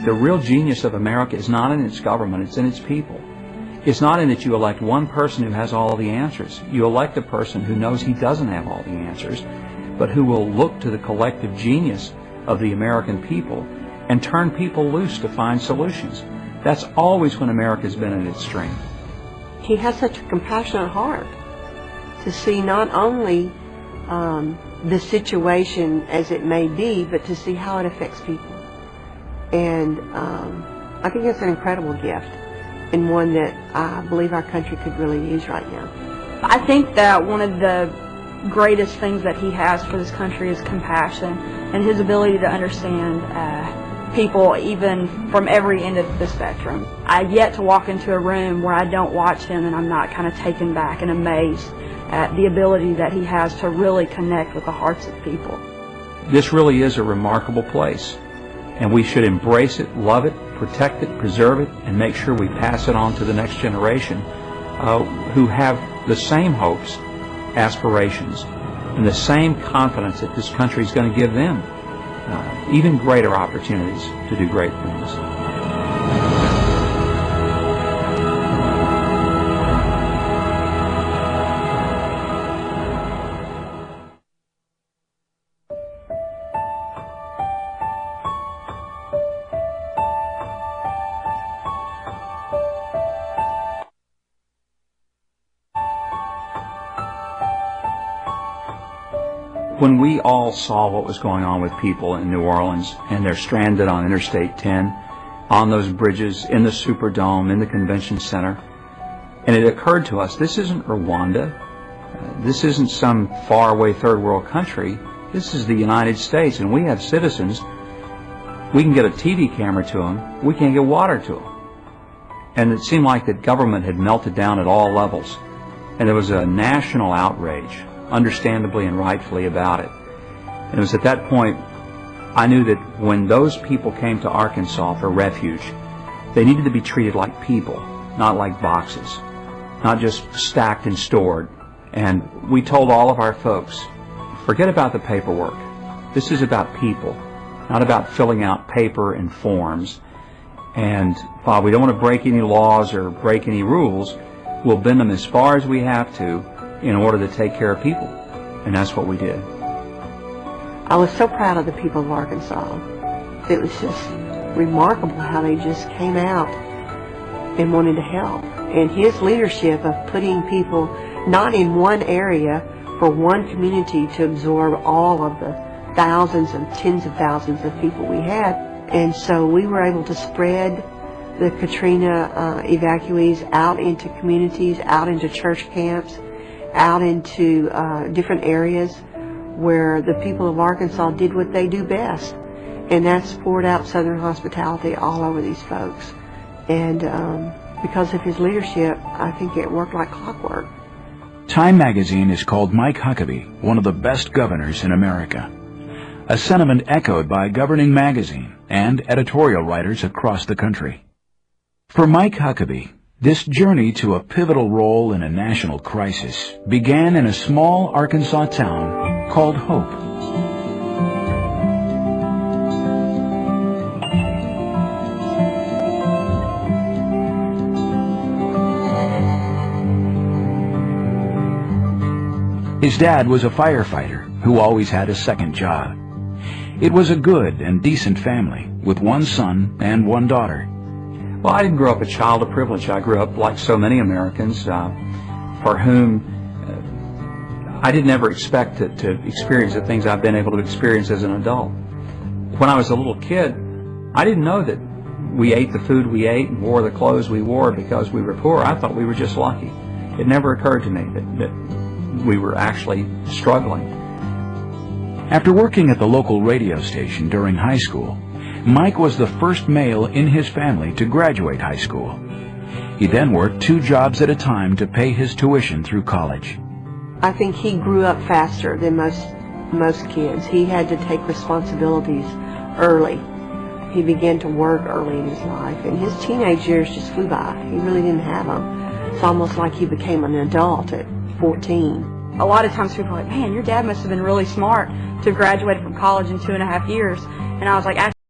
the real genius of America is not in its government, it's in its people. It's not in that you elect one person who has all the answers. You elect a person who knows he doesn't have all the answers, but who will look to the collective genius of the American people and turn people loose to find solutions. That's always when America's been at its strength. He has such a compassionate heart to see not only the situation as it may be, but to see how it affects people. And I think it's an incredible gift, and one that I believe our country could really use right now. I think that one of the greatest things that he has for this country is compassion and his ability to understand people even from every end of the spectrum. I've yet to walk into a room where I don't watch him and I'm not kind of taken back and amazed at the ability that he has to really connect with the hearts of people. This really is a remarkable place, and we should embrace it, love it, protect it, preserve it, and make sure we pass it on to the next generation who have the same hopes, aspirations, and the same confidence that this country is going to give them even greater opportunities to do great things. When we all saw what was going on with people in New Orleans, and they're stranded on Interstate 10, on those bridges, in the Superdome, in the Convention Center, and it occurred to us, this isn't Rwanda, this isn't some faraway third world country, this is the United States, and we have citizens. We can get a TV camera to them, we can't get water to them. And it seemed like that government had melted down at all levels, and there was a national outrage, understandably and rightfully, about it. And it was at that point I knew that when those people came to Arkansas for refuge, they needed to be treated like people, not like boxes, not just stacked and stored. And we told all of our folks, forget about the paperwork. This is about people, not about filling out paper and forms. And while we don't want to break any laws or break any rules, we'll bend them as far as we have to in order to take care of people. And that's what we did. I was so proud of the people of Arkansas. It was just remarkable how they just came out and wanted to help. And his leadership of putting people not in one area for one community to absorb all of the thousands and tens of thousands of people we had. And so we were able to spread the Katrina evacuees out into communities, out into church camps, out into different areas where the people of Arkansas did what they do best, and that's poured out Southern hospitality all over these folks. And because of his leadership, I think it worked like clockwork. Time magazine has called Mike Huckabee one of the best governors in America, a sentiment echoed by Governing Magazine and editorial writers across the country. For Mike Huckabee, this journey to a pivotal role in a national crisis began in a small Arkansas town called Hope. His dad was a firefighter who always had a second job. It was a good and decent family with one son and one daughter. Well, I didn't grow up a child of privilege. I grew up like so many Americans for whom I didn't ever expect to experience the things I've been able to experience as an adult. When I was a little kid, I didn't know that we ate the food we ate and wore the clothes we wore because we were poor. I thought we were just lucky. It never occurred to me that we were actually struggling. After working at the local radio station during high school, Mike was the first male in his family to graduate high school. He then worked 2 jobs at a time to pay his tuition through college. I think he grew up faster than most kids. He had to take responsibilities early. He began to work early in his life, and his teenage years just flew by. He really didn't have them. It's almost like he became an adult at 14. A lot of times people are like, man, your dad must have been really smart to have graduated from college in 2.5 years. And I was like,